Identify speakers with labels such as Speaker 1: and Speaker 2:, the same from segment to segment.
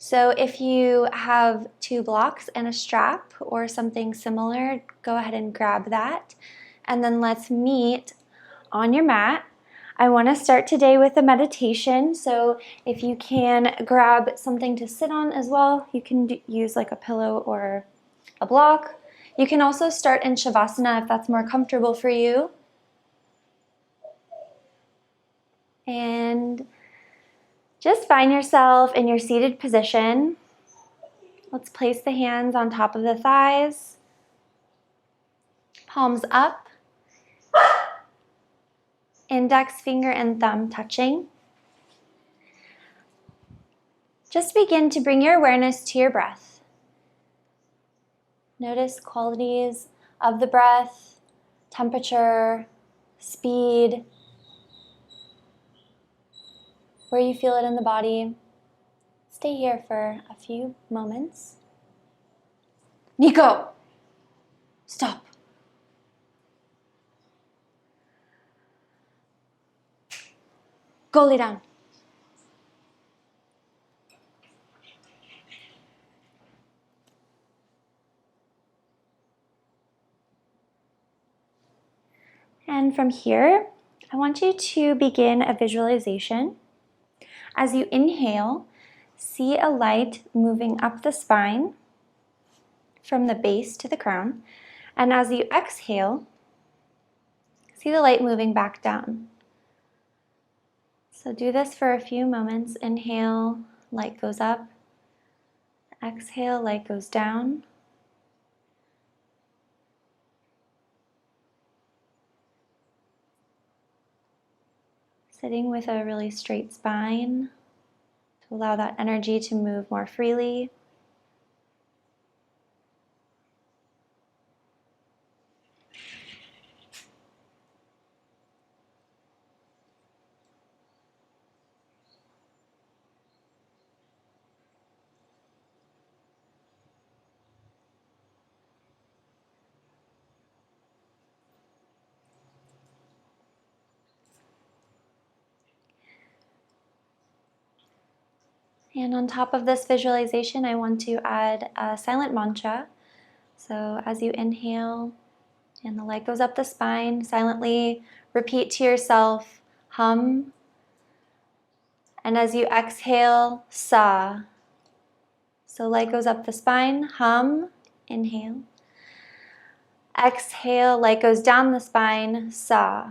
Speaker 1: So if you have 2 blocks and a strap or something similar, go ahead and grab that. And then let's meet on your mat. I want to start today with a meditation. So if you can grab something to sit on as well, you can use like a pillow or a block. You can also start in Shavasana if that's more comfortable for you. And just find yourself in your seated position. Let's place the hands on top of the thighs, palms up, index finger and thumb touching. Just begin to bring your awareness to your breath. Notice qualities of the breath, temperature, speed, where you feel it in the body. Stay here for a few moments. Nico, stop. Go lay down. And from here, I want you to begin a visualization. As you inhale, see a light moving up the spine from the base to the crown. And as you exhale, see the light moving back down. So do this for a few moments. Inhale, light goes up. Exhale, light goes down. Sitting with a really straight spine to allow that energy to move more freely. And on top of this visualization, I want to add a silent mantra. So as you inhale and the light goes up the spine, silently repeat to yourself, hum. And as you exhale, sa. So light goes up the spine, hum, inhale. Exhale, light goes down the spine, sa.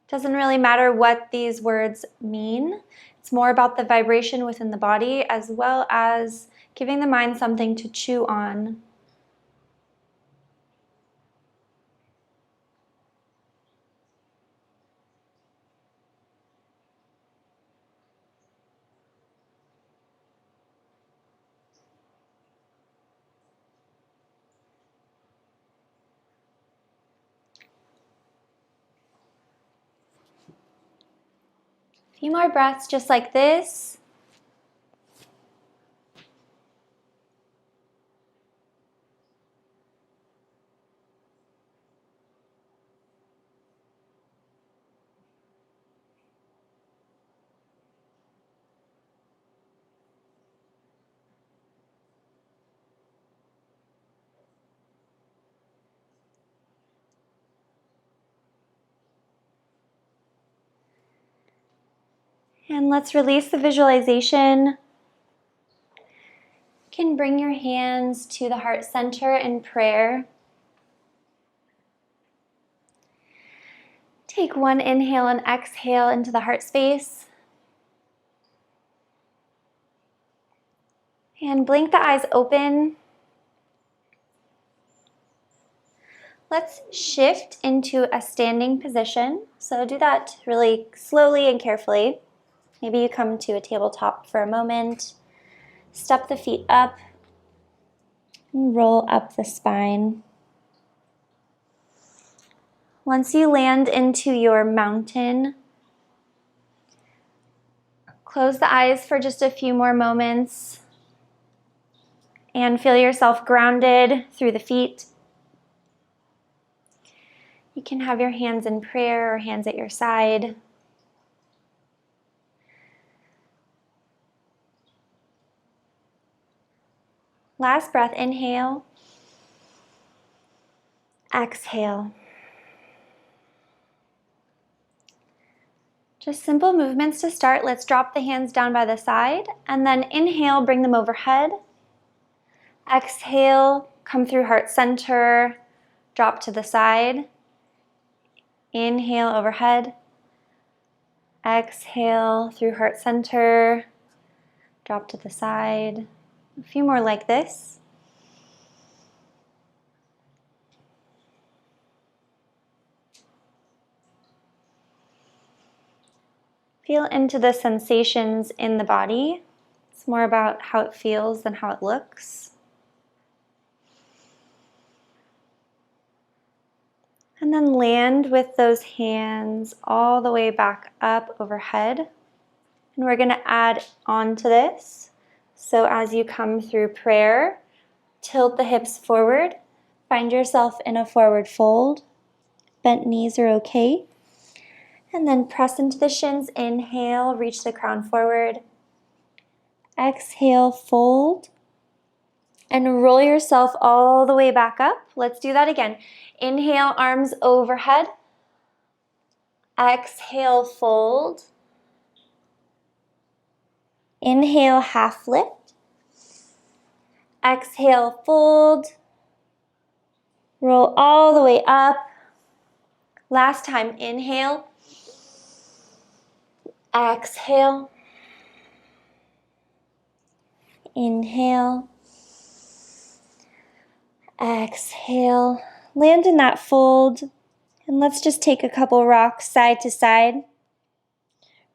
Speaker 1: Doesn't really matter what these words mean. It's more about the vibration within the body as well as giving the mind something to chew on. A few more breaths just like this. And let's release the visualization. You can bring your hands to the heart center in prayer. Take one inhale and exhale into the heart space. And blink the eyes open. Let's shift into a standing position. So do that really slowly and carefully. Maybe you come to a tabletop for a moment. Step the feet up and roll up the spine. Once you land into your mountain, close the eyes for just a few more moments and feel yourself grounded through the feet. You can have your hands in prayer or hands at your side. Last breath, inhale. Exhale. Just simple movements to start. Let's drop the hands down by the side and then inhale, bring them overhead. Exhale, come through heart center, drop to the side. Inhale, overhead. Exhale, through heart center, drop to the side. A few more like this. Feel into the sensations in the body. It's more about how it feels than how it looks. And then land with those hands all the way back up overhead. And we're going to add on to this. So as you come through prayer, tilt the hips forward. Find yourself in a forward fold. Bent knees are okay. And then press into the shins. Inhale, reach the crown forward. Exhale, fold. And roll yourself all the way back up. Let's do that again. Inhale, arms overhead. Exhale, fold. Inhale, half lift. Exhale, fold. Roll all the way up. Last time, inhale. Exhale. Inhale. Exhale. Land in that fold. And let's just take a couple rocks side to side.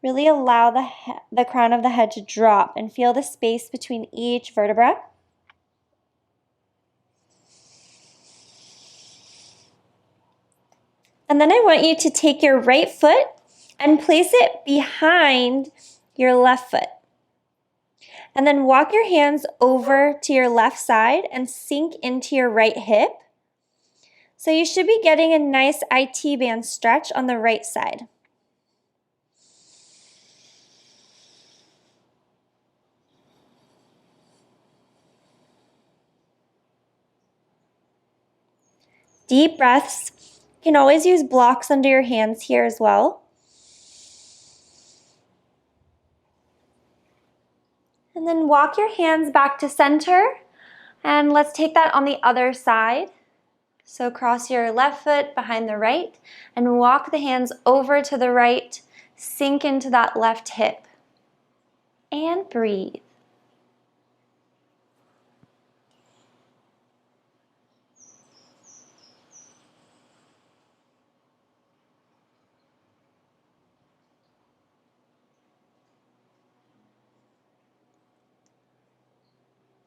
Speaker 1: Really allow the crown of the head to drop and feel the space between each vertebra. And then I want you to take your right foot and place it behind your left foot. And then walk your hands over to your left side and sink into your right hip. So you should be getting a nice IT band stretch on the right side. Deep breaths. You can always use blocks under your hands here as well. And then walk your hands back to center. And let's take that on the other side. So cross your left foot behind the right and walk the hands over to the right. Sink into that left hip. And breathe.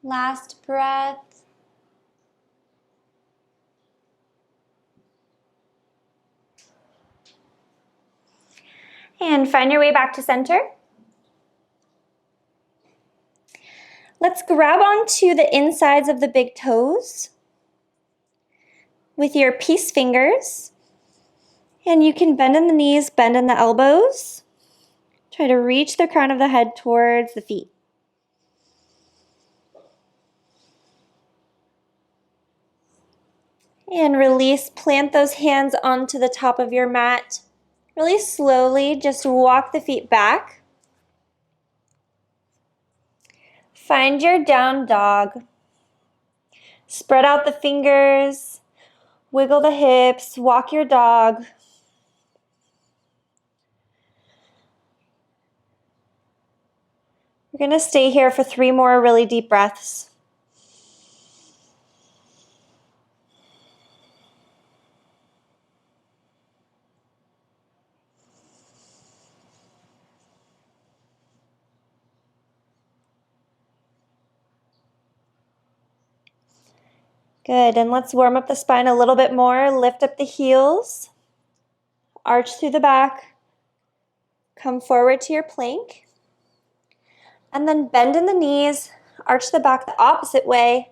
Speaker 1: Last breath. And find your way back to center. Let's grab onto the insides of the big toes with your peace fingers. And you can bend in the knees, bend in the elbows. Try to reach the crown of the head towards the feet. And release, plant those hands onto the top of your mat. Really slowly, just walk the feet back. Find your down dog. Spread out the fingers, wiggle the hips, walk your dog. We're going to stay here for 3 more really deep breaths. Good, and let's warm up the spine a little bit more. Lift up the heels, arch through the back, come forward to your plank, and then bend in the knees, arch the back the opposite way,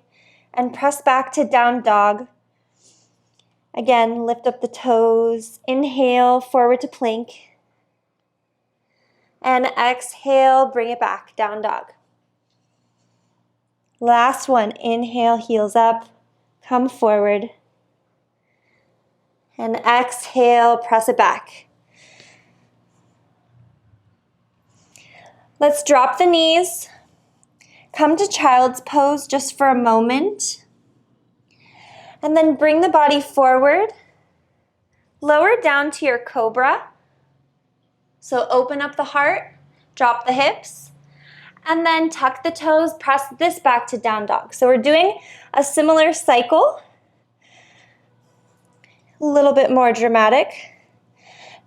Speaker 1: and press back to down dog. Again, lift up the toes. Inhale, forward to plank. And exhale, bring it back, down dog. Last one, inhale, heels up, come forward. And exhale, press it back. Let's drop the knees. Come to child's pose just for a moment. And then bring the body forward. Lower down to your cobra. So open up the heart, drop the hips, and then tuck the toes, press this back to down dog. So we're doing a similar cycle, a little bit more dramatic.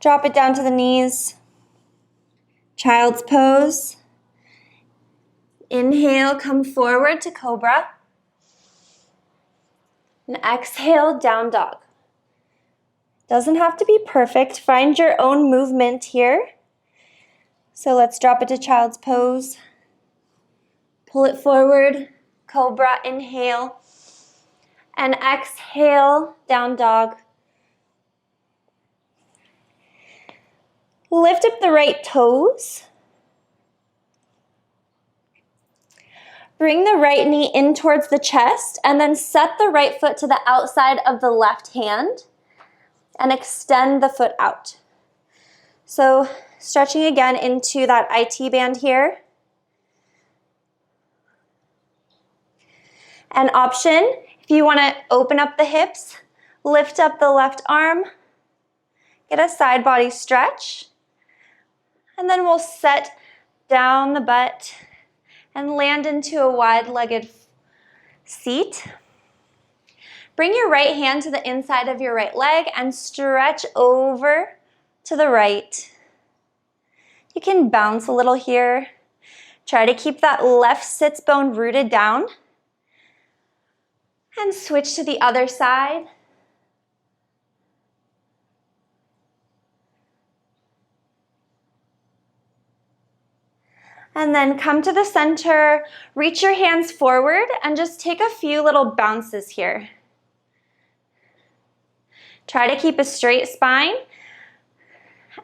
Speaker 1: Drop it down to the knees, child's pose. Inhale, come forward to cobra. And exhale, down dog. Doesn't have to be perfect. Find your own movement here. So let's drop it to child's pose. Pull it forward, cobra, inhale. And exhale, down dog. Lift up the right toes. Bring the right knee in towards the chest and then set the right foot to the outside of the left hand and extend the foot out. So stretching again into that IT band here. An option, if you want to open up the hips, lift up the left arm, get a side body stretch, and then we'll set down the butt and land into a wide-legged seat. Bring your right hand to the inside of your right leg and stretch over to the right. You can bounce a little here. Try to keep that left sits bone rooted down. And switch to the other side. And then come to the center, reach your hands forward, and just take a few little bounces here. Try to keep a straight spine.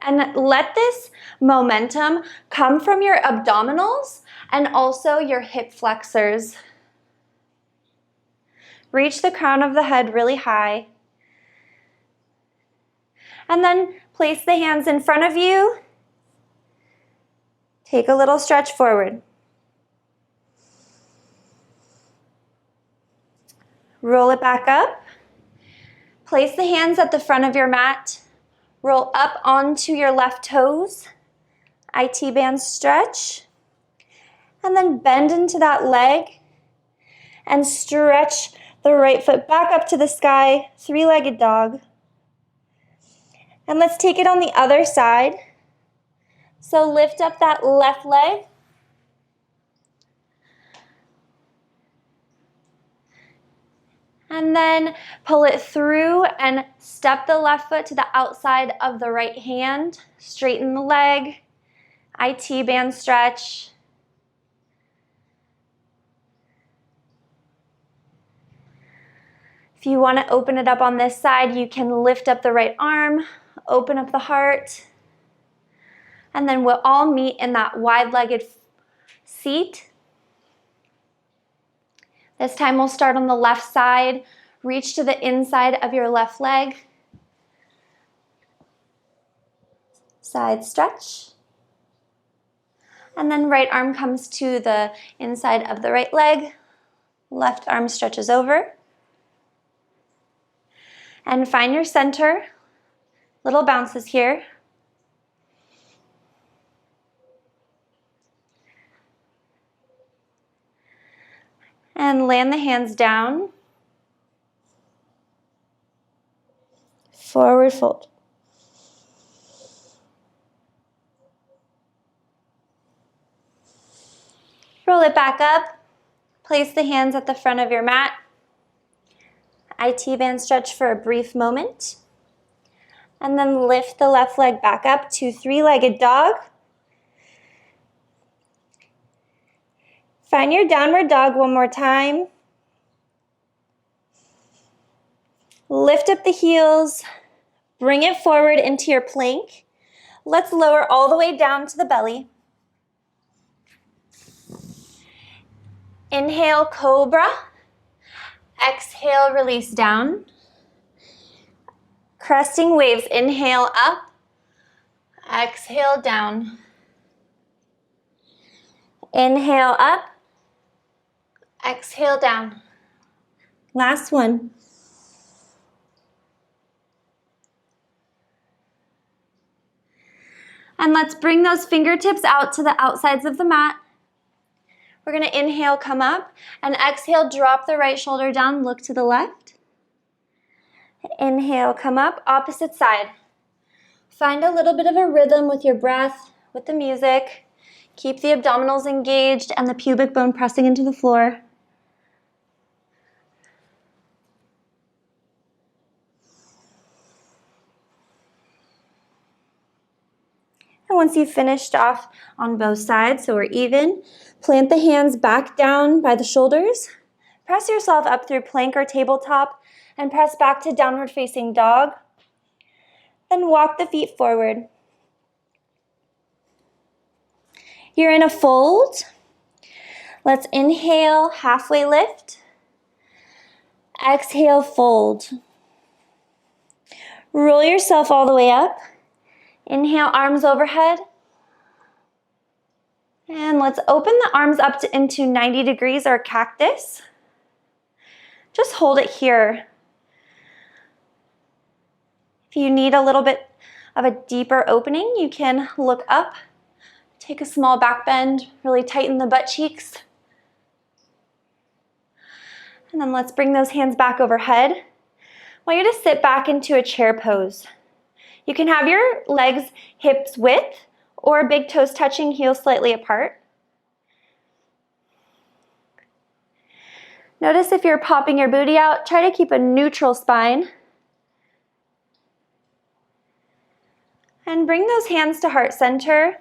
Speaker 1: And let this momentum come from your abdominals and also your hip flexors. Reach the crown of the head really high. And then place the hands in front of you. Take a little stretch forward. Roll it back up. Place the hands at the front of your mat. Roll up onto your left toes. IT band stretch. And then bend into that leg. And stretch the right foot back up to the sky. Three-legged dog. And let's take it on the other side. So lift up that left leg. And then pull it through and step the left foot to the outside of the right hand. Straighten the leg. IT band stretch. If you want to open it up on this side, you can lift up the right arm, open up the heart. And then we'll all meet in that wide-legged seat. This time we'll start on the left side. Reach to the inside of your left leg. Side stretch. And then right arm comes to the inside of the right leg. Left arm stretches over. And find your center. Little bounces here. And land the hands down. Forward fold. Roll it back up. Place the hands at the front of your mat. IT band stretch for a brief moment. And then lift the left leg back up to three-legged dog. Find your downward dog one more time. Lift up the heels, bring it forward into your plank. Let's lower all the way down to the belly. Inhale, cobra. Exhale, release down. Cresting waves, inhale up. Exhale, down. Inhale up. Exhale, down. Last one. And let's bring those fingertips out to the outsides of the mat. We're going to inhale, come up, and exhale, drop the right shoulder down, look to the left. Inhale, come up, opposite side. Find a little bit of a rhythm with your breath, with the music. Keep the abdominals engaged and the pubic bone pressing into the floor. And once you've finished off on both sides, so we're even, plant the hands back down by the shoulders. Press yourself up through plank or tabletop and press back to downward facing dog. Then walk the feet forward. You're in a fold. Let's inhale, halfway lift. Exhale, fold. Roll yourself all the way up. Inhale, arms overhead. And let's open the arms up into 90 degrees or cactus. Just hold it here. If you need a little bit of a deeper opening, you can look up, take a small back bend, really tighten the butt cheeks. And then let's bring those hands back overhead. I want you to sit back into a chair pose. You can have your legs hips width or big toes touching, heels slightly apart. Notice if you're popping your booty out, try to keep a neutral spine. And bring those hands to heart center.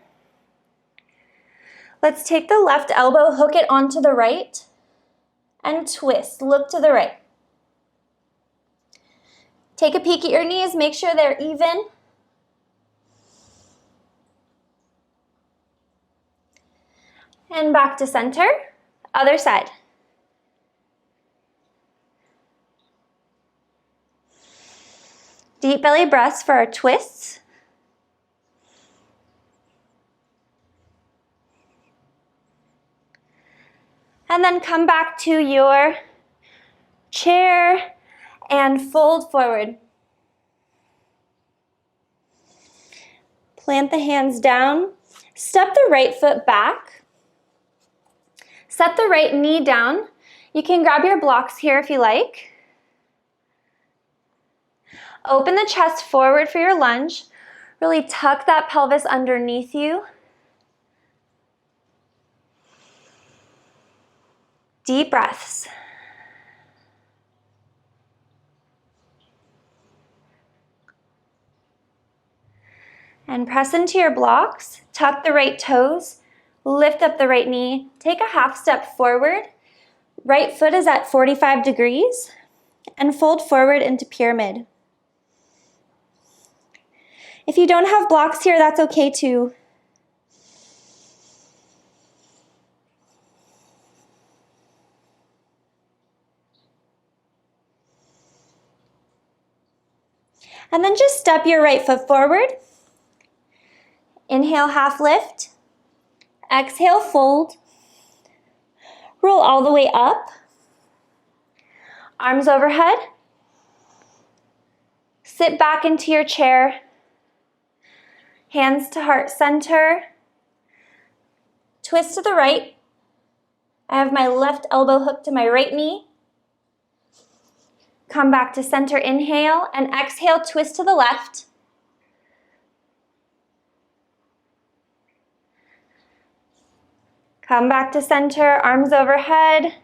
Speaker 1: Let's take the left elbow, hook it onto the right, and twist. Look to the right. Take a peek at your knees, make sure they're even. And back to center, other side. Deep belly breaths for our twists. And then come back to your chair and fold forward. Plant the hands down. Step the right foot back. Set the right knee down. You can grab your blocks here if you like. Open the chest forward for your lunge. Really tuck that pelvis underneath you. Deep breaths. And press into your blocks. Tuck the right toes. Lift up the right knee. Take a half step forward. Right foot is at 45 degrees. And fold forward into pyramid. If you don't have blocks here, that's okay too. And then just step your right foot forward. Inhale, half lift. Exhale, fold. Roll all the way up. Arms overhead. Sit back into your chair. Hands to heart center. Twist to the right. I have my left elbow hooked to my right knee. Come back to center, inhale, and exhale, twist to the left. Come back to center, arms overhead,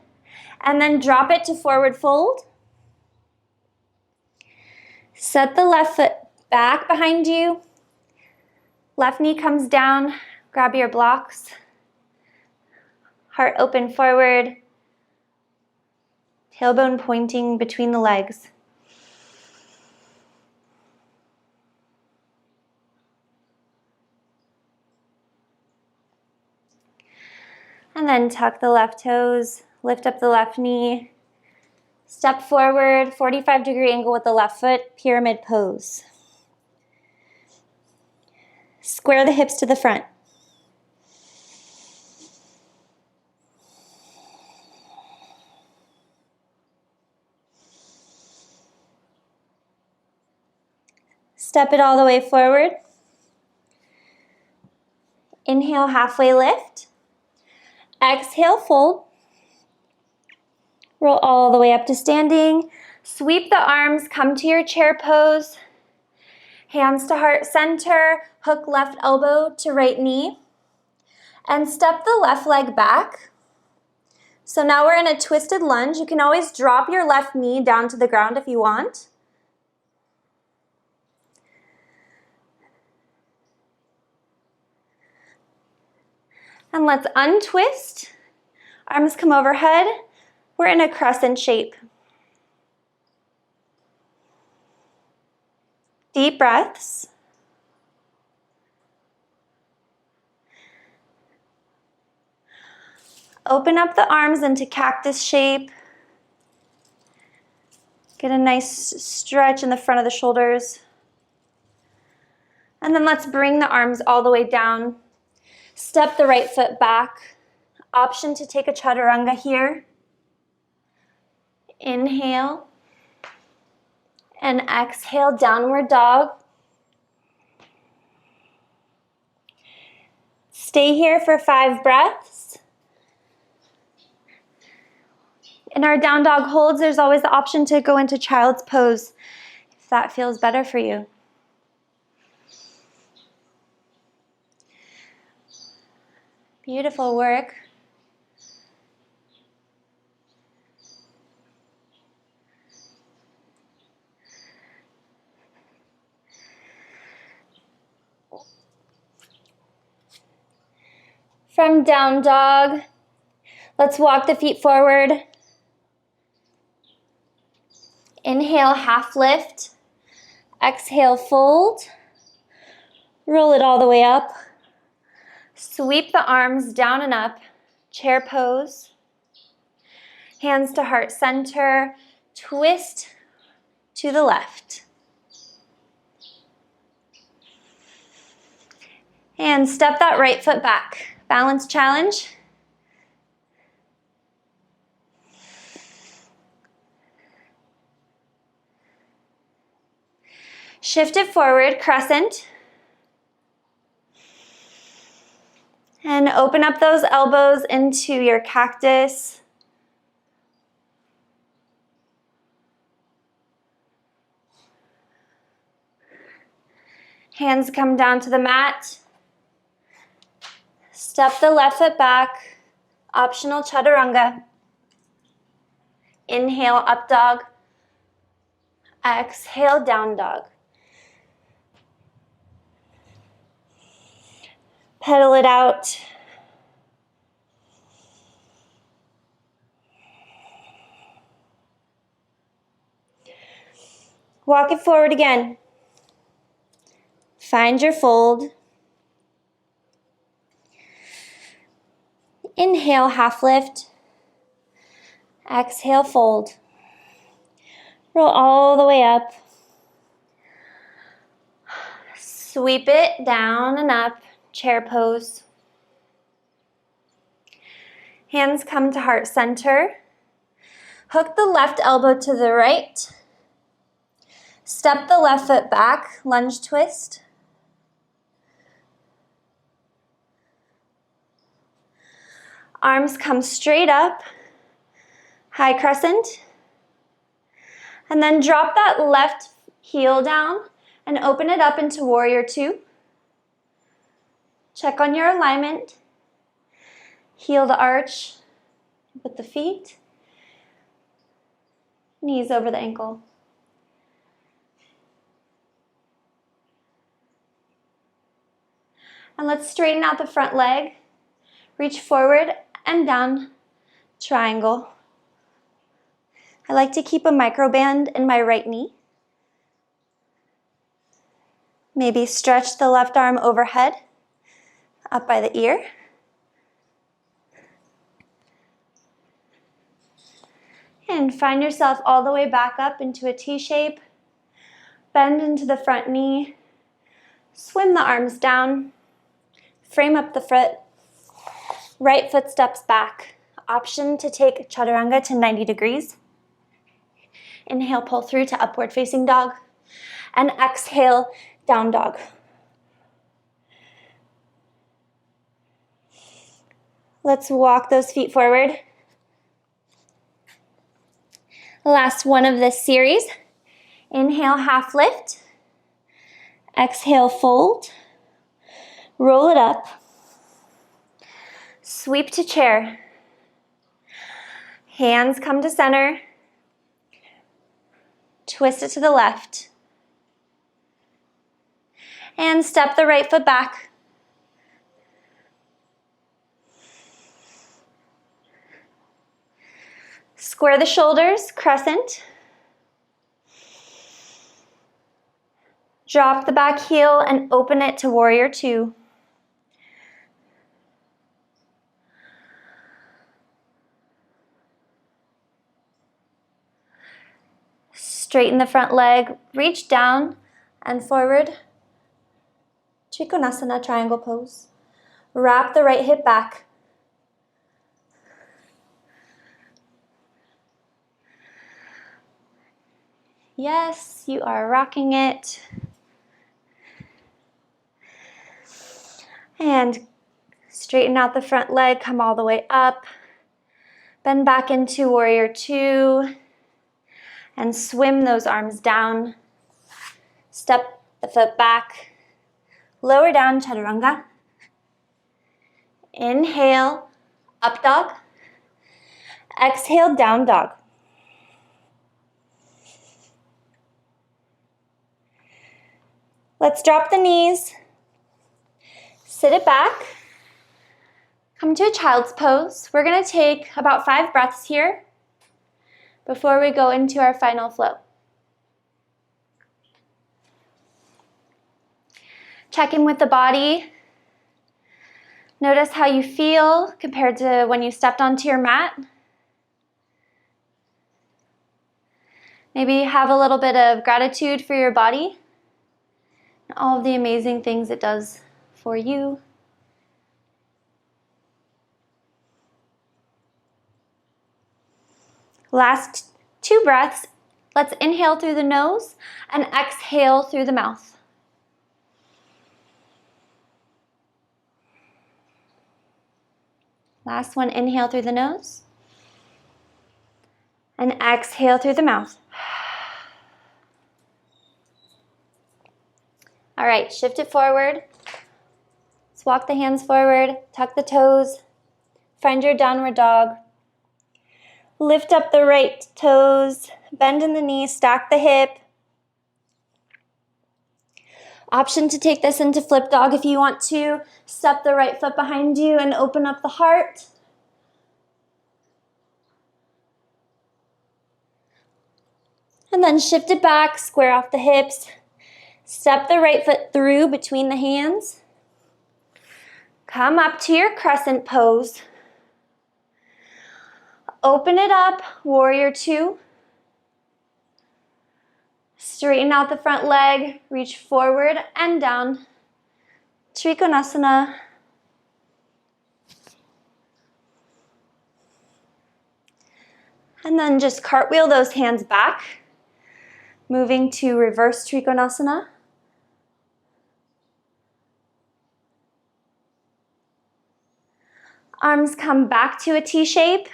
Speaker 1: and then drop it to forward fold. Set the left foot back behind you. Left knee comes down, grab your blocks. Heart open forward. Tailbone pointing between the legs. And then tuck the left toes, lift up the left knee, step forward, 45-degree angle with the left foot, pyramid pose. Square the hips to the front. Step it all the way forward. Inhale, halfway lift. Exhale, fold. Roll all the way up to standing. Sweep the arms, come to your chair pose. Hands to heart center, hook left elbow to right knee. And step the left leg back. So now we're in a twisted lunge. You can always drop your left knee down to the ground if you want. And let's untwist. Arms come overhead. We're in a crescent shape. Deep breaths. Open up the arms into cactus shape. Get a nice stretch in the front of the shoulders. And then let's bring the arms all the way down. Step the right foot back. Option to take a chaturanga here. Inhale. And exhale, downward dog. Stay here for 5 breaths. In our down dog holds, there's always the option to go into child's pose if that feels better for you. Beautiful work. From down dog, let's walk the feet forward. Inhale, half lift. Exhale, fold. Roll it all the way up. Sweep the arms down and up. Chair pose. Hands to heart center. Twist to the left. And step that right foot back. Balance challenge. Shift it forward, crescent. And open up those elbows into your cactus. Hands come down to the mat. Step the left foot back. Optional chaturanga. Inhale, up dog. Exhale, down dog. Pedal it out. Walk it forward again. Find your fold. Inhale, half lift. Exhale, fold. Roll all the way up. Sweep it down and up. Chair pose. Hands come to heart center. Hook the left elbow to the right. Step the left foot back, lunge twist. Arms come straight up, high crescent. And then drop that left heel down and open it up into warrior 2. Check on your alignment. Heel to arch with the feet. Knees over the ankle. And let's straighten out the front leg. Reach forward and down, triangle. I like to keep a microband in my right knee. Maybe stretch the left arm overhead, up by the ear. And find yourself all the way back up into a T shape. Bend into the front knee. Swim the arms down. Frame up the foot. Right foot steps back. Option to take chaturanga to 90 degrees. Inhale, pull through to upward facing dog. And exhale, down dog. Let's walk those feet forward. Last one of this series. Inhale, half lift. Exhale, fold. Roll it up. Sweep to chair. Hands come to center. Twist it to the left. And step the right foot back. Square the shoulders, crescent. Drop the back heel and open it to warrior two. Straighten the front leg, reach down and forward. Trikonasana, triangle pose. Wrap the right hip back. Yes, you are rocking it. And straighten out the front leg, come all the way up. Bend back into warrior two. And swim those arms down. Step the foot back. Lower down, chaturanga. Inhale, up dog. Exhale, down dog. Let's drop the knees. Sit it back. Come to a child's pose. We're going to take about 5 breaths here before we go into our final flow. Check in with the body. Notice how you feel compared to when you stepped onto your mat. Maybe have a little bit of gratitude for your body and all of the amazing things it does for you. Last 2 breaths. Let's inhale through the nose and exhale through the mouth. Last one, inhale through the nose and exhale through the mouth. All right, shift it forward. Let's walk the hands forward, tuck the toes, find your downward dog. Lift up the right toes, bend in the knees, stack the hip. Option to take this into flip dog if you want to. Step the right foot behind you and open up the heart. And then shift it back, square off the hips. Step the right foot through between the hands. Come up to your crescent pose. Open it up, warrior two. Straighten out the front leg, reach forward and down. Trikonasana. And then just cartwheel those hands back, moving to reverse Trikonasana. Arms come back to a T shape.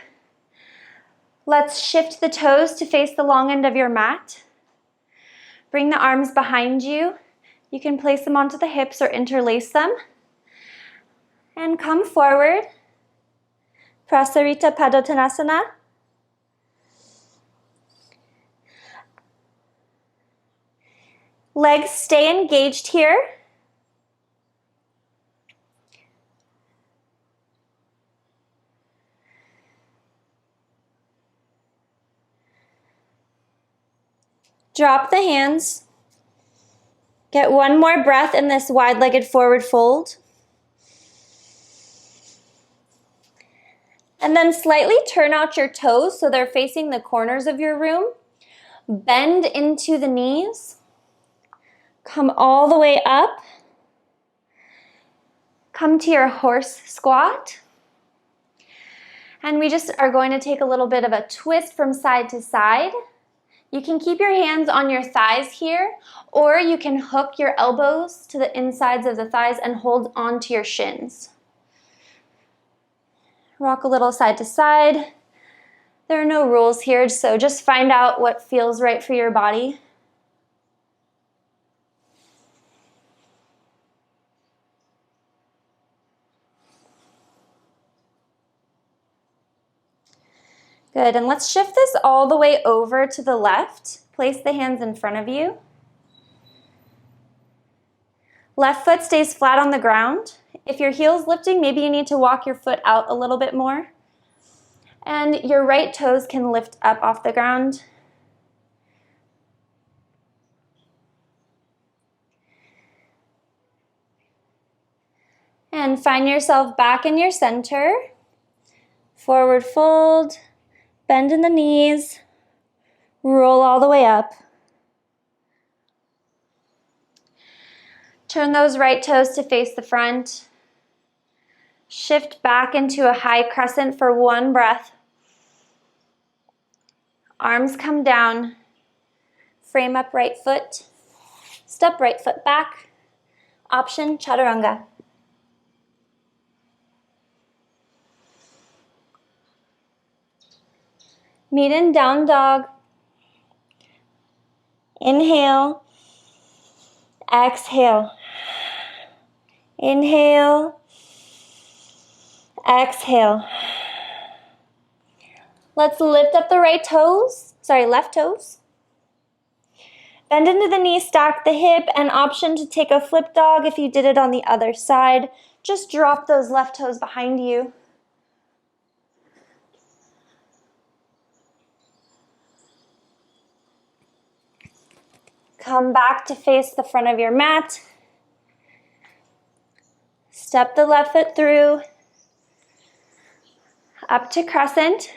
Speaker 1: Let's shift the toes to face the long end of your mat. Bring the arms behind you. You can place them onto the hips or interlace them. And come forward. Prasarita Padottanasana. Legs stay engaged here. Drop the hands. Get one more breath in this wide-legged forward fold. And then slightly turn out your toes so they're facing the corners of your room. Bend into the knees. Come all the way up. Come to your horse squat. And we just are going to take a little bit of a twist from side to side. You can keep your hands on your thighs here, or you can hook your elbows to the insides of the thighs and hold onto your shins. Rock a little side to side. There are no rules here, so just find out what feels right for your body. Good, and let's shift this all the way over to the left. Place the hands in front of you. Left foot stays flat on the ground. If your heel's lifting, maybe you need to walk your foot out a little bit more. And your right toes can lift up off the ground. And find yourself back in your center. Forward fold. Bend in the knees, roll all the way up. Turn those right toes to face the front. Shift back into a high crescent for one breath. Arms come down. Frame up right foot. Step right foot back. Option chaturanga. Meet in down dog. Inhale. Exhale. Inhale. Exhale. Let's lift up the left toes. Bend into the knee, stack the hip, and option to take a flip dog if you did it on the other side. Just drop those left toes behind you. Come back to face the front of your mat. Step the left foot through. Up to crescent.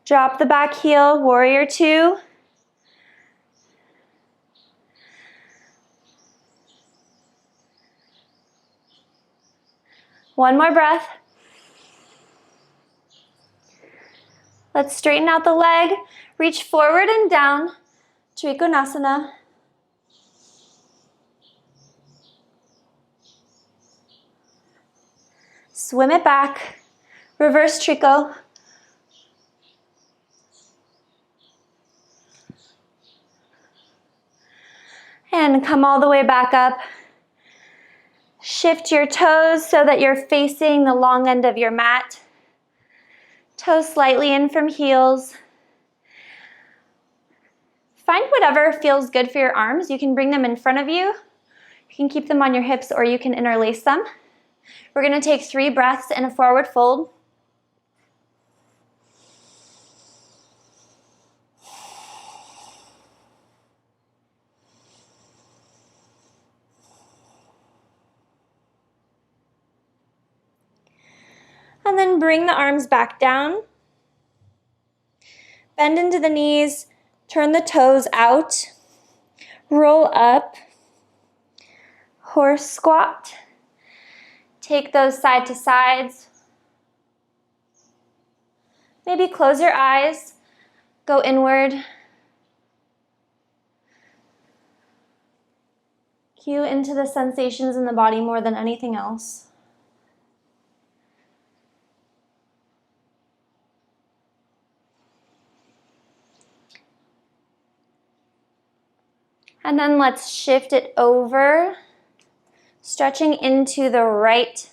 Speaker 1: Drop the back heel, warrior two. One more breath. Let's straighten out the leg. Reach forward and down, Trikonasana. Swim it back, reverse Triko. And come all the way back up. Shift your toes so that you're facing the long end of your mat. Toes slightly in from heels. Find whatever feels good for your arms. You can bring them in front of you. You can keep them on your hips or you can interlace them. We're going to take 3 breaths in a forward fold. And then bring the arms back down. Bend into the knees. Turn the toes out. Roll up. Horse squat. Take those side to sides. Maybe close your eyes. Go inward. Cue into the sensations in the body more than anything else. And then let's shift it over, stretching into the right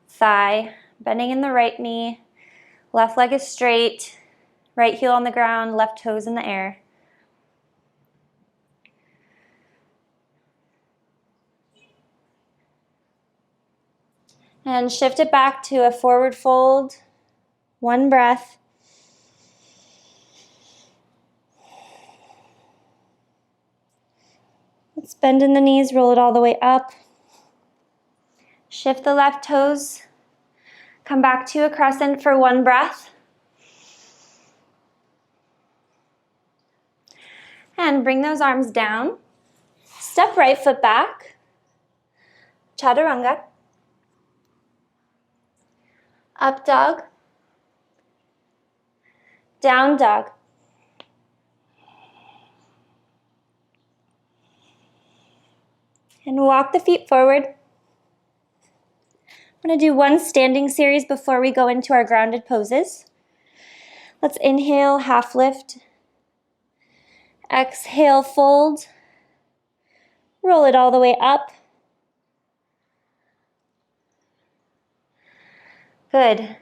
Speaker 1: thigh, bending in the right knee, left leg is straight, right heel on the ground, left toes in the air. And shift it back to a forward fold, one breath. Let's bend in the knees, roll it all the way up. Shift the left toes. Come back to a crescent for one breath. And bring those arms down. Step right foot back. Chaturanga. Up dog. Down dog. And walk the feet forward. I'm going to do one standing series before we go into our grounded poses. Let's inhale, half lift. Exhale, fold. Roll it all the way up. Good.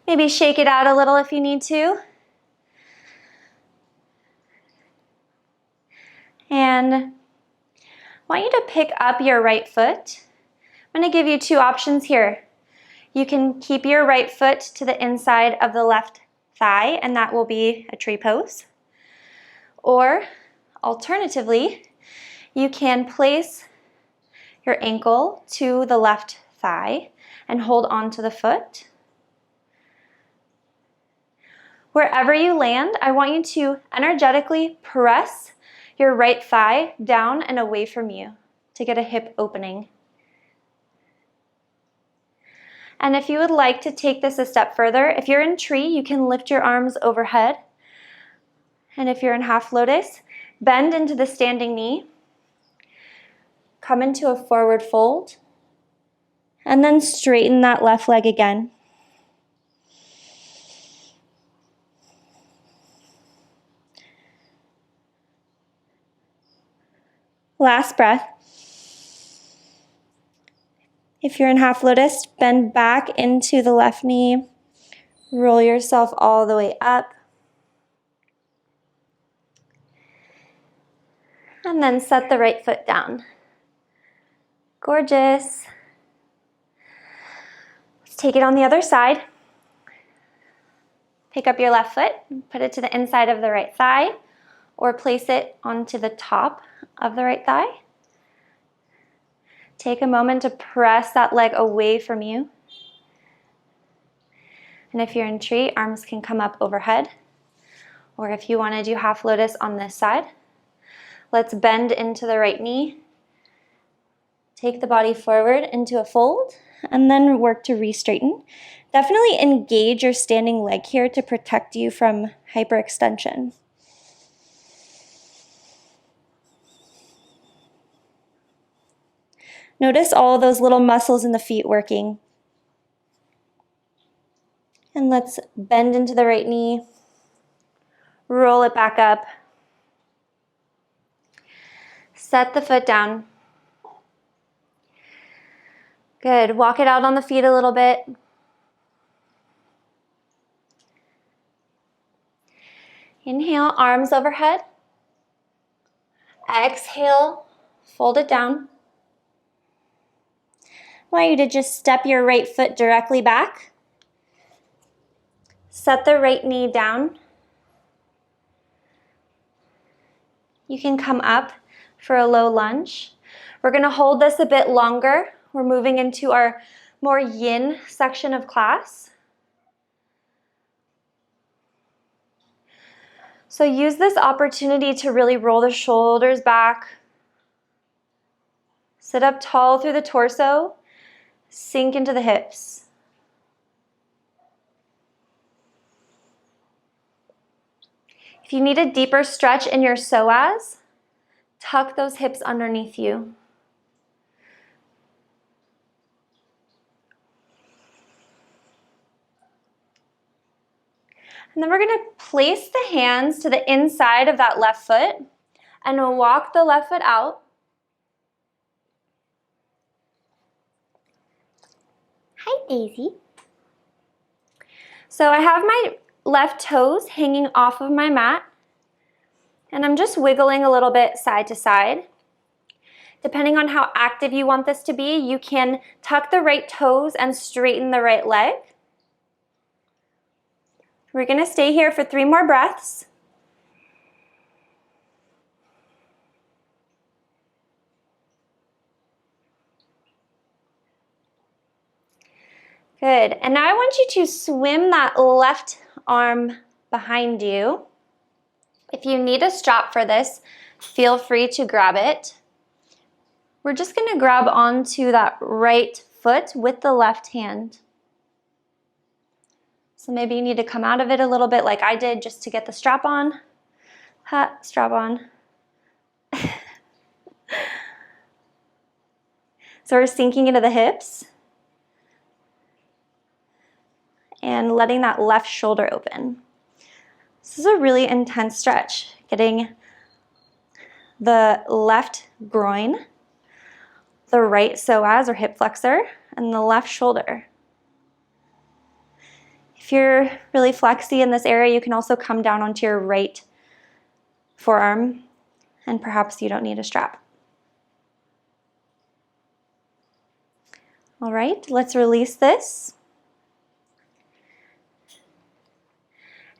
Speaker 1: Maybe shake it out a little if you need to. And I want you to pick up your right foot. I'm going to give you two options here. You can keep your right foot to the inside of the left thigh, and that will be a tree pose. Or, alternatively, you can place your ankle to the left thigh and hold on to the foot. Wherever you land, I want you to energetically press your right thigh down and away from you to get a hip opening. And if you would like to take this a step further, if you're in tree, you can lift your arms overhead. And if you're in half lotus, bend into the standing knee. Come into a forward fold. And then straighten that left leg again. Last breath. If you're in half lotus, bend back into the left knee. Roll yourself all the way up. And then set the right foot down. Gorgeous. Let's take it on the other side. Pick up your left foot, put it to the inside of the right thigh, or place it onto the top of the right thigh. Take a moment to press that leg away from you. And if you're in tree, arms can come up overhead. Or if you want to do half lotus on this side, let's bend into the right knee. Take the body forward into a fold, and then work to re-straighten. Definitely engage your standing leg here to protect you from hyperextension. Notice all those little muscles in the feet working. And let's bend into the right knee. Roll it back up. Set the foot down. Good. Walk it out on the feet a little bit. Inhale, arms overhead. Exhale, fold it down. I want you to just step your right foot directly back. Set the right knee down. You can come up for a low lunge. We're going to hold this a bit longer. We're moving into our more yin section of class. So use this opportunity to really roll the shoulders back. Sit up tall through the torso. Sink into the hips. If you need a deeper stretch in your psoas, tuck those hips underneath you. And then we're going to place the hands to the inside of that left foot and we'll walk the left foot out. Hi, Daisy. So I have my left toes hanging off of my mat and I'm just wiggling a little bit side to side. Depending on how active you want this to be, you can tuck the right toes and straighten the right leg. We're going to stay here for 3 more breaths. Good. And now I want you to swim that left arm behind you. If you need a strap for this, feel free to grab it. We're just going to grab onto that right foot with the left hand. So maybe you need to come out of it a little bit like I did just to get the strap on. Ha, strap on. So we're sinking into the hips and letting that left shoulder open. This is a really intense stretch, getting the left groin, the right psoas or hip flexor, and the left shoulder. If you're really flexy in this area, you can also come down onto your right forearm, and perhaps you don't need a strap. All right, let's release this.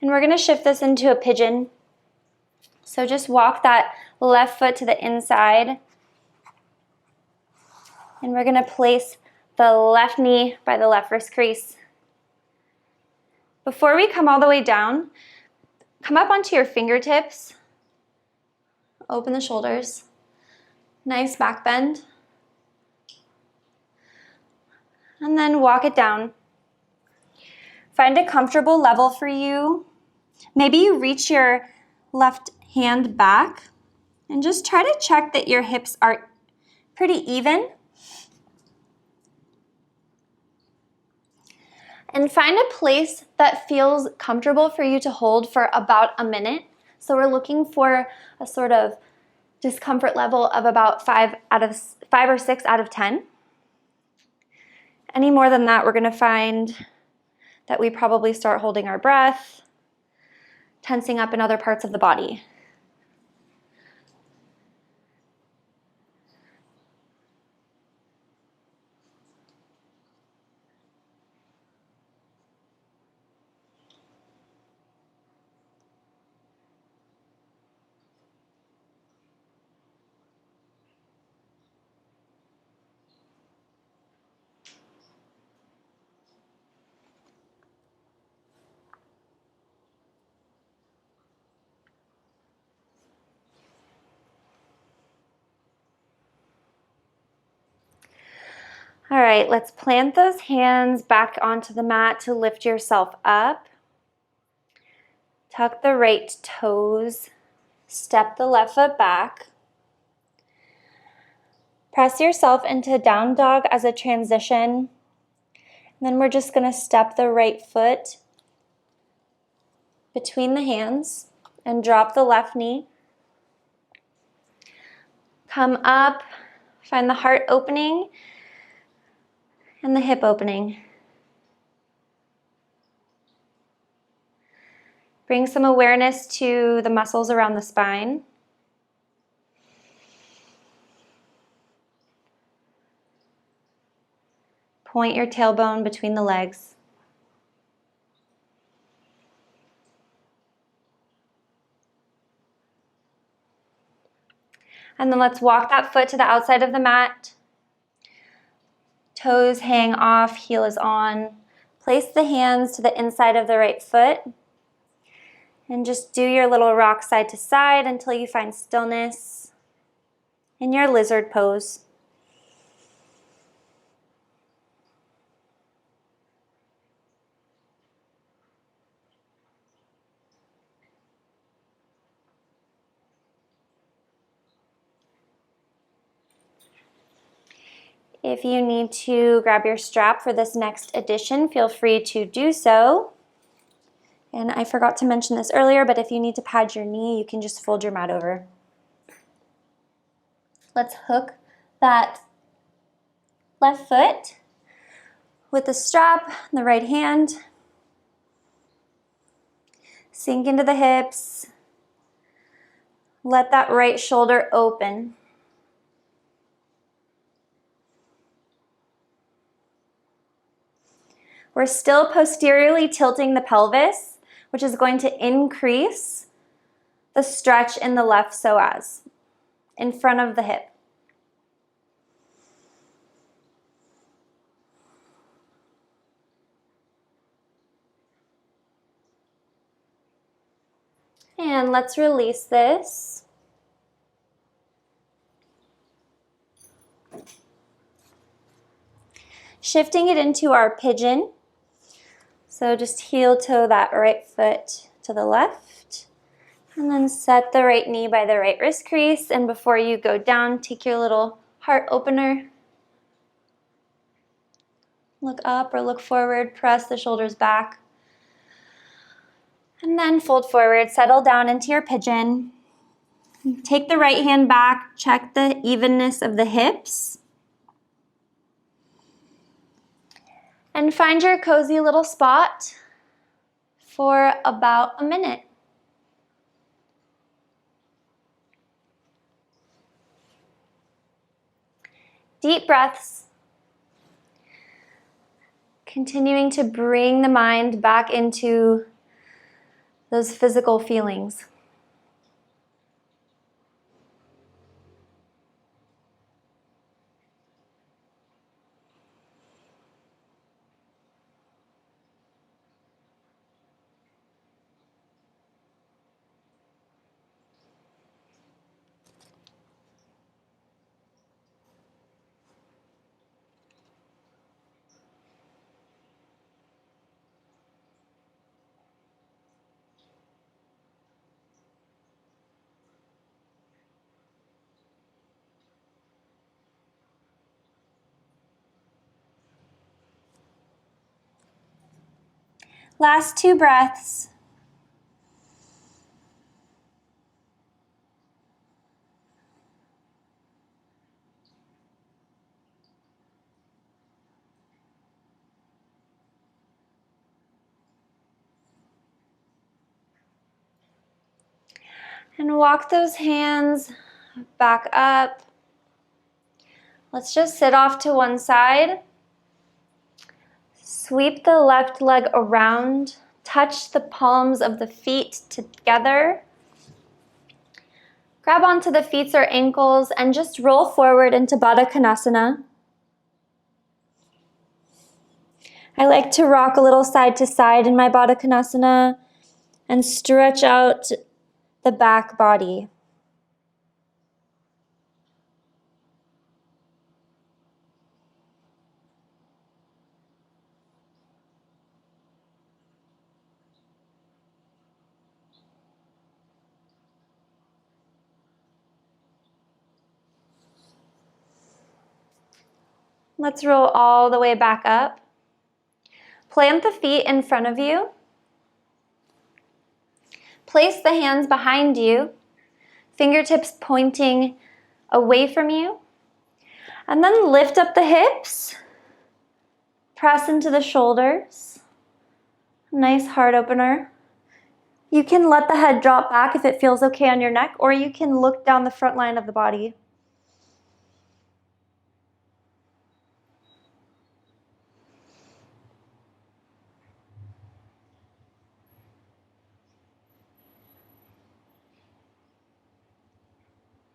Speaker 1: And we're going to shift this into a pigeon. So just walk that left foot to the inside. And we're going to place the left knee by the left wrist crease. Before we come all the way down, come up onto your fingertips. Open the shoulders. Nice back bend. And then walk it down. Find a comfortable level for you. Maybe you reach your left hand back and just try to check that your hips are pretty even. And find a place that feels comfortable for you to hold for about a minute. So we're looking for a sort of discomfort level of about 5 or 6 out of 10. Any more than that, we're going to find that we probably start holding our breath, tensing up in other parts of the body. All right, let's plant those hands back onto the mat to lift yourself up. Tuck the right toes, step the left foot back. Press yourself into down dog as a transition. And then we're just going to step the right foot between the hands and drop the left knee. Come up, find the heart opening and the hip opening. Bring some awareness to the muscles around the spine. Point your tailbone between the legs. And then let's walk that foot to the outside of the mat. Toes hang off, heel is on. Place the hands to the inside of the right foot. And just do your little rock side to side until you find stillness in your lizard pose. If you need to grab your strap for this next edition, feel free to do so. And I forgot to mention this earlier, but if you need to pad your knee, you can just fold your mat over. Let's hook that left foot with the strap in the right hand. Sink into the hips. Let that right shoulder open. We're still posteriorly tilting the pelvis, which is going to increase the stretch in the left psoas in front of the hip. And let's release this. Shifting it into our pigeon. So just heel toe that right foot to the left. And then set the right knee by the right wrist crease. And before you go down, take your little heart opener. Look up or look forward, press the shoulders back. And then fold forward, settle down into your pigeon. Take the right hand back, check the evenness of the hips. And find your cozy little spot for about a minute. Deep breaths. Continuing to bring the mind back into those physical feelings. Last 2 breaths. And walk those hands back up. Let's just sit off to one side. Sweep the left leg around. Touch the palms of the feet together. Grab onto the feet or ankles and just roll forward into Baddha Konasana. I like to rock a little side to side in my Baddha Konasana and stretch out the back body. Let's roll all the way back up. Plant the feet in front of you. Place the hands behind you, fingertips pointing away from you. And then lift up the hips. Press into the shoulders. Nice heart opener. You can let the head drop back if it feels okay on your neck, or you can look down the front line of the body.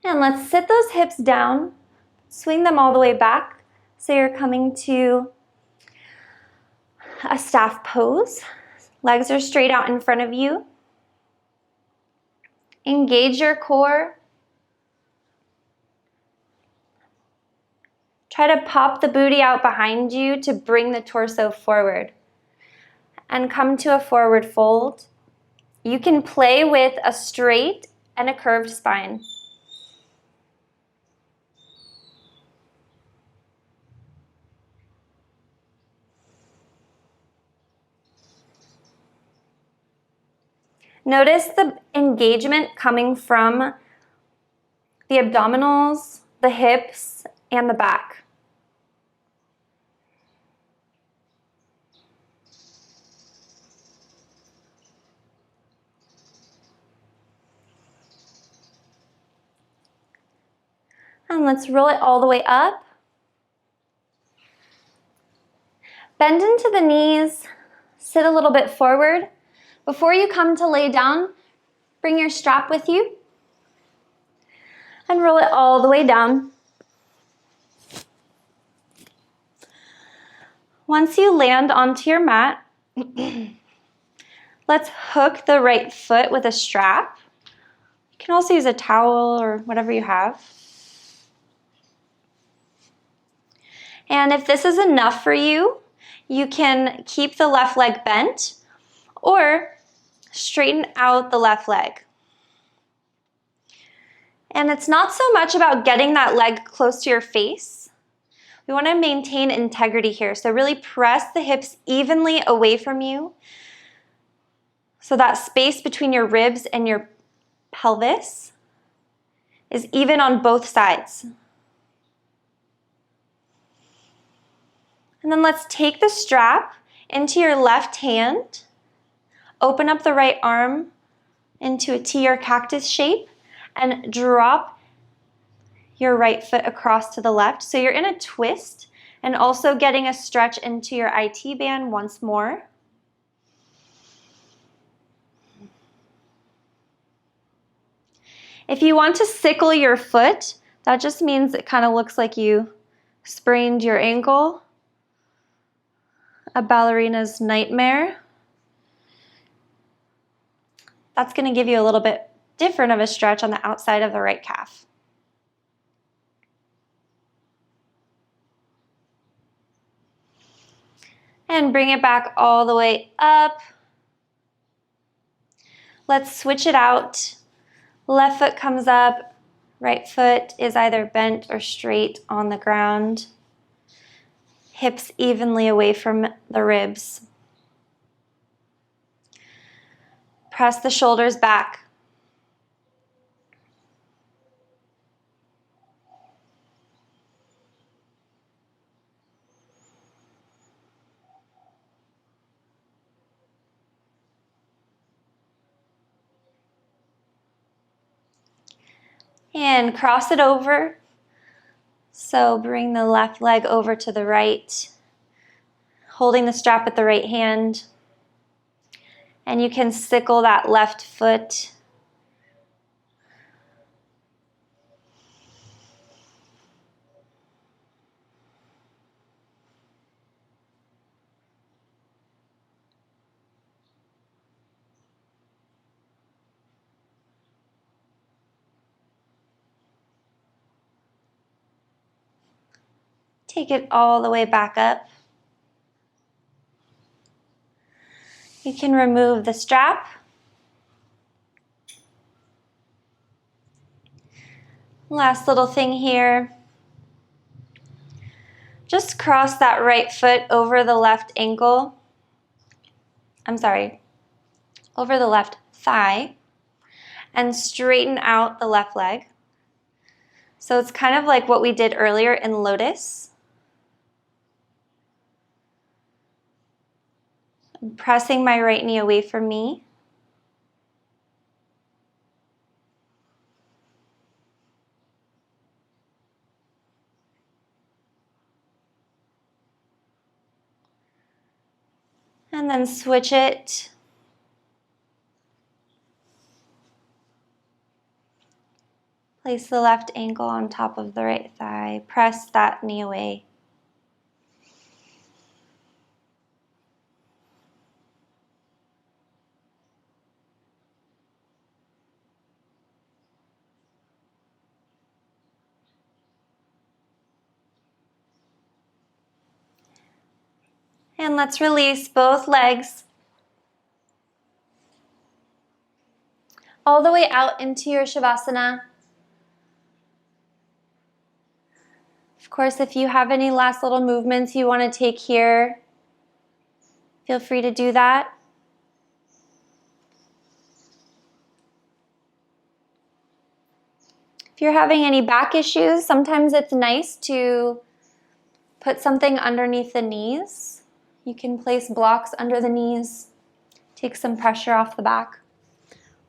Speaker 1: And let's sit those hips down, swing them all the way back so you're coming to a staff pose. Legs are straight out in front of you. Engage your core. Try to pop the booty out behind you to bring the torso forward. And come to a forward fold. You can play with a straight and a curved spine. Notice the engagement coming from the abdominals, the hips, and the back. And let's roll it all the way up. Bend into the knees, sit a little bit forward. Before you come to lay down, bring your strap with you and roll it all the way down. Once you land onto your mat, Let's hook the right foot with a strap. You can also use a towel or whatever you have. And if this is enough for you, you can keep the left leg bent or straighten out the left leg. And it's not so much about getting that leg close to your face. We want to maintain integrity here. So really press the hips evenly away from you. So that space between your ribs and your pelvis is even on both sides. And then let's take the strap into your left hand. Open up the right arm into a T or cactus shape and drop your right foot across to the left. So you're in a twist and also getting a stretch into your IT band once more. If you want to sickle your foot, that just means it kind of looks like you sprained your ankle. A ballerina's nightmare. That's going to give you a little bit different of a stretch on the outside of the right calf. And bring it back all the way up. Let's switch it out. Left foot comes up, right foot is either bent or straight on the ground. Hips evenly away from the ribs. Press the shoulders back. And cross it over. So bring the left leg over to the right, holding the strap with the right hand. And you can sickle that left foot. Take it all the way back up. You can remove the strap. Last little thing here. Just cross that right foot over the left ankle. Over the left thigh and straighten out the left leg. So it's kind of like what we did earlier in lotus. I'm pressing my right knee away from me. And then switch it. Place the left ankle on top of the right thigh. Press that knee away. And let's release both legs all the way out into your Shavasana. Of course, if you have any last little movements you want to take here, feel free to do that. If you're having any back issues, sometimes it's nice to put something underneath the knees. You can place blocks under the knees, take some pressure off the back,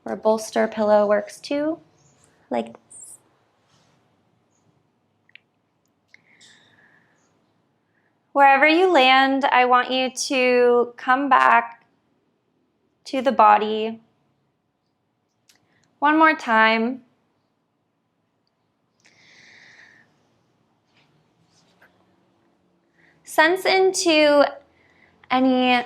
Speaker 1: or a bolster pillow works too, like this. Wherever you land, I want you to come back to the body one more time. Sense into any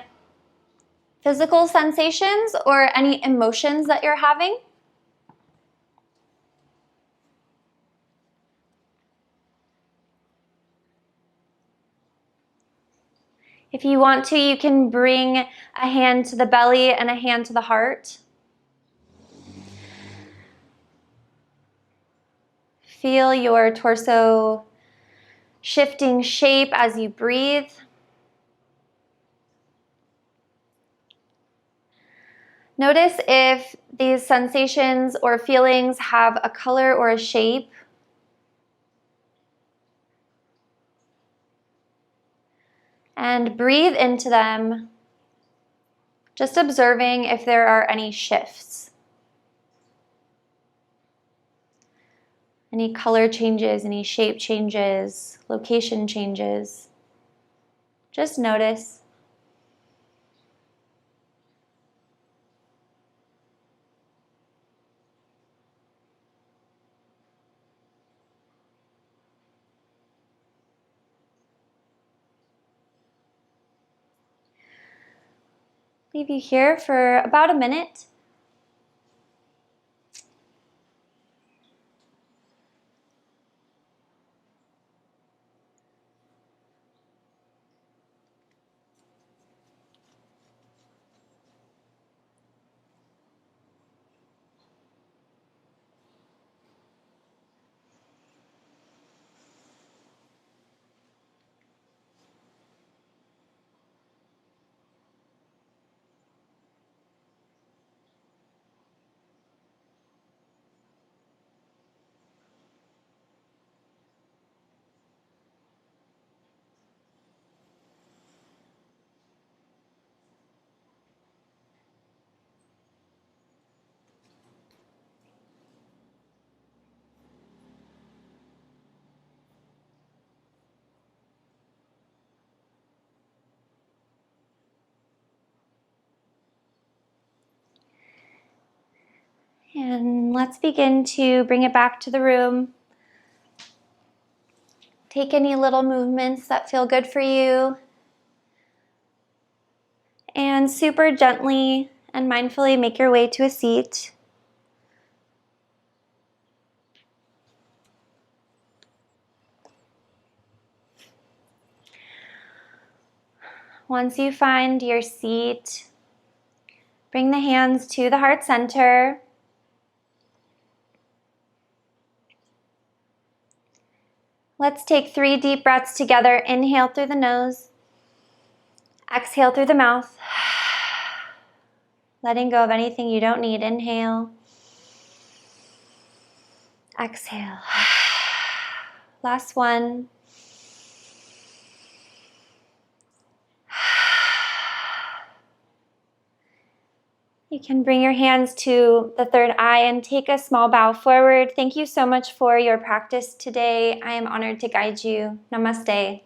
Speaker 1: physical sensations or any emotions that you're having. If you want to, you can bring a hand to the belly and a hand to the heart. Feel your torso shifting shape as you breathe. Notice if these sensations or feelings have a color or a shape. And breathe into them, just observing if there are any shifts. Any color changes, any shape changes, location changes. Just notice. Leave you here for about a minute. And let's begin to bring it back to the room. Take any little movements that feel good for you. And super gently and mindfully make your way to a seat. Once you find your seat, bring the hands to the heart center. Let's take 3 deep breaths together. Inhale through the nose. Exhale through the mouth. Letting go of anything you don't need. Inhale. Exhale. Last one. You can bring your hands to the third eye and take a small bow forward. Thank you so much for your practice today. I am honored to guide you. Namaste.